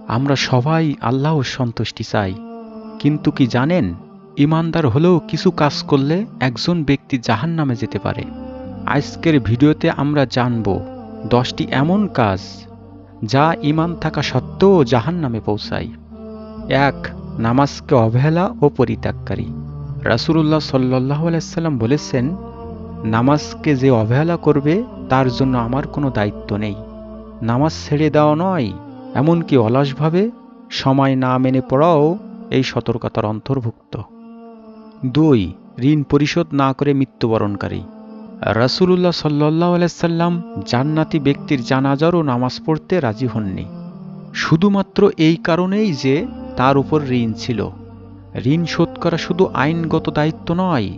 আমরা সবাই আল্লাহর সন্তুষ্টি চাই, কিন্তু কি জানেন, ইমানদার হলেও কিছু কাজ করলে একজন ব্যক্তি জাহান্নামে যেতে পারে। আজকের ভিডিওতে আমরা জানব 10টি এমন কাজ যা ঈমান থাকা সত্ত্বেও জাহান্নামে পৌঁছায়। 1. নামাজকে অবহেলা ও পরিত্যাগকারী। রাসূলুল্লাহ সাল্লাল্লাহু আলাইহি সাল্লাম বলেছেন, নামাজকে যে অবহেলা করবে তার জন্য আমার কোনো দায়িত্ব নেই। নামাজ ছেড়ে দেওয়া নয়, এমনকি অলসভাবে সময় না মেনে পড়াও এই সতর্কতার অন্তর্ভুক্ত। 2. ঋণ পরিশোধ না করে মৃত্যুবরণকারী। রাসূলুল্লাহ সাল্লাল্লাহু আলাইহি সাল্লাম জান্নাতি ব্যক্তির জানাজারও নামাজ পড়তে রাজি হননি, শুধুমাত্র এই কারণেই যে তার উপর ঋণ ছিল। ঋণ শোধ করা শুধু আইনগত দায়িত্ব নয়,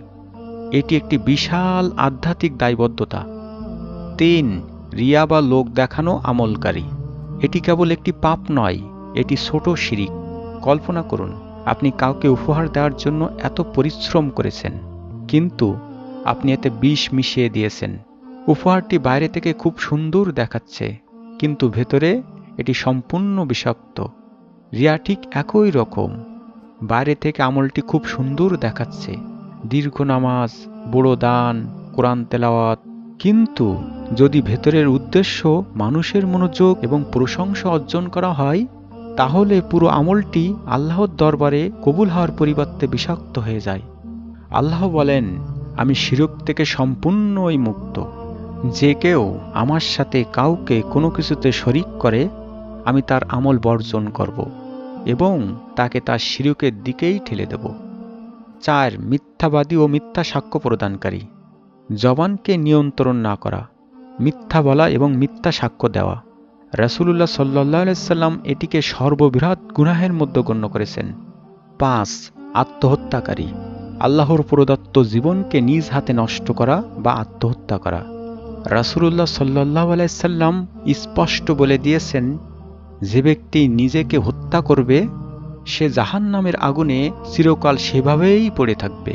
এটি একটি বিশাল আধ্যাত্মিক দায়বদ্ধতা। 3. রিয়া বা লোক দেখানো আমলকারী। এটি কেবল একটি পাপ নয়, এটি ছোট শিরিক। কল্পনা করুন, আপনি কাউকে উপহার দেওয়ার জন্য এত পরিশ্রম করেছেন, কিন্তু আপনি এতে বিষ মিশিয়ে দিয়েছেন। উপহারটি বাইরে থেকে খুব সুন্দর দেখাচ্ছে, কিন্তু ভেতরে এটি সম্পূর্ণ বিষাক্ত। রিয়া ঠিক একই রকম। বাইরে থেকে আমলটি খুব সুন্দর দেখাচ্ছে, দীর্ঘ নামাজ, বড় দান, কোরআন তেলাওয়াত, কিন্তু যদি ভেতরের উদ্দেশ্য মানুষের মনোযোগ এবং প্রশংসা অর্জন করা হয়, তাহলে পুরো আমলটি আল্লাহর দরবারে কবুল হওয়ার পরিবর্তে বিষাক্ত হয়ে যায়। আল্লাহ বলেন, আমি শিরক থেকে সম্পূর্ণই মুক্ত। যে কেউ আমার সাথে কাউকে কোনো কিছুতে শরিক করে, আমি তার আমল বর্জন করব এবং তাকে তার শিরকের দিকেই ঠেলে দেব। 4. মিথ্যাবাদী ও মিথ্যা সাক্ষ্য প্রদানকারী। জবানকে নিয়ন্ত্রণ না করা, মিথ্যা বলা এবং মিথ্যা সাক্ষ্য দেওয়া। রাসূলুল্লাহ সাল্লাল্লাহু আলাইহি সাল্লাম এটিকে সর্ববৃহৎ গুনাহের মধ্যে গণ্য করেছেন। 5. আত্মহত্যাকারী। আল্লাহর প্রদত্ত জীবনকে নিজ হাতে নষ্ট করা বা আত্মহত্যা করা। রাসূলুল্লাহ সাল্লাল্লাহু আলাইহি সাল্লাম স্পষ্ট বলে দিয়েছেন, যে ব্যক্তি নিজেকে হত্যা করবে সে জাহান্নামের আগুনে চিরকাল সেভাবেই পড়ে থাকবে।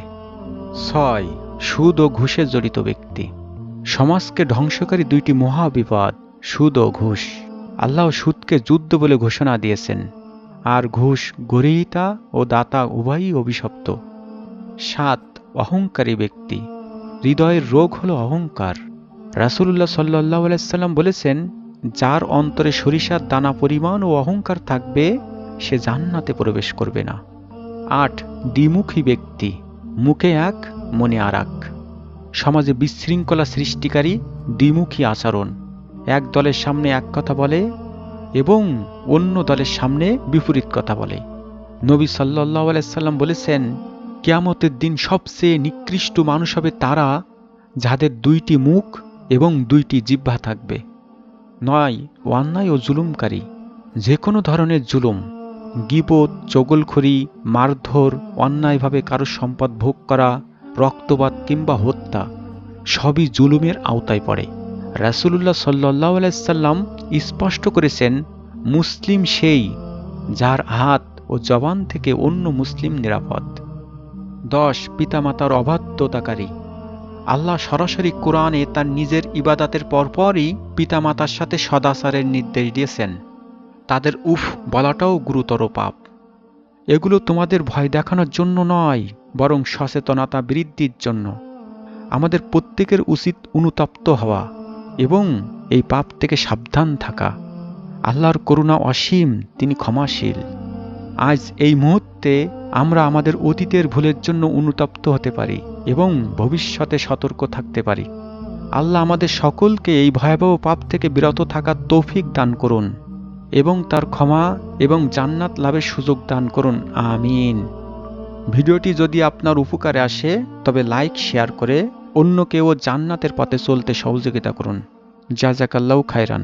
6. সুদ ও ঘুষে জড়িত ব্যক্তি। সমাজকে ধ্বংসকারী 2টি মহাবিপদ, সুদ ও ঘুষ। আল্লাহ সুদকে যুদ্ধ বলে ঘোষণা দিয়েছেন, আর ঘুষ গ্রহীতা ও দাতা উভয়ই অভিশপ্ত। 7. অহংকারী ব্যক্তি। হৃদয়ের রোগ হলো অহংকার। রাসূলুল্লাহ সাল্লাল্লাহু আলাইহি সাল্লাম বলেছেন, যার অন্তরে সরিষার দানা পরিমাণ ও অহংকার থাকবে সে জান্নাতে প্রবেশ করবে না। 8. দ্বিমুখী ব্যক্তি। মুখে এক, মনে আর এক। সমাজে বিশৃঙ্খলা সৃষ্টিকারী দ্বিমুখী আচরণ। এক দলের সামনে এক কথা বলে এবং অন্য দলের সামনে বিপরীত কথা বলে। নবী সাল্লাল্লাহু আলাইহি সাল্লাম বলেছেন, কিয়ামতের দিন সবচেয়ে নিকৃষ্ট মানুষ হবে তারা যাদের 2টি মুখ এবং 2টি জিহ্বা থাকবে। 9. অন্যায় ও জুলুমকারী। যে কোনো ধরনের জুলুম, গীবত, চগলখড়ি, মারধর, অন্যায়ভাবে কারো সম্পদ ভোগ করা, রক্তপাত কিংবা হত্যা সবই জুলুমের আওতায় পড়ে। রাসূলুল্লাহ সাল্লাল্লাহু আলাইহি সাল্লাম স্পষ্ট করেছেন, মুসলিম সেই যার হাত ও জবান থেকে অন্য মুসলিম নিরাপদ। 10. পিতামাতার অবাধ্যতাকারী। আল্লাহ সরাসরি কোরআনে তার নিজের ইবাদতের পরপরই পিতামাতার সাথে সদাচারের নির্দেশ দিয়েছেন। তাদের উফ বলাটাও গুরুতর পাপ। এগুলো তোমাদের ভয় দেখানোর জন্য নয়, বরং সচেতনতা বৃদ্ধির জন্য। আমাদের প্রত্যেকের উচিত অনুতপ্ত হওয়া এবং এই পাপ থেকে সাবধান থাকা। আল্লাহর করুণা অসীম, তিনি ক্ষমাশীল। আজ এই মুহূর্তে আমরা আমাদের অতীতের ভুলের জন্য অনুতপ্ত হতে পারি এবং ভবিষ্যতে সতর্ক থাকতে পারি। আল্লাহ আমাদের সকলকে এই ভয়াবহ পাপ থেকে বিরত থাকার তৌফিক দান করুন এবং তার ক্ষমা এবং জান্নাত লাভের সুযোগ দান করুন, আমিন। ভিডিওটি যদি আপনার উপকারে আসে তবে লাইক, শেয়ার করে অন্যকেও জান্নাতের পথে চলতে সহযোগিতা করুন। জাযাকাল্লাহু খায়রান।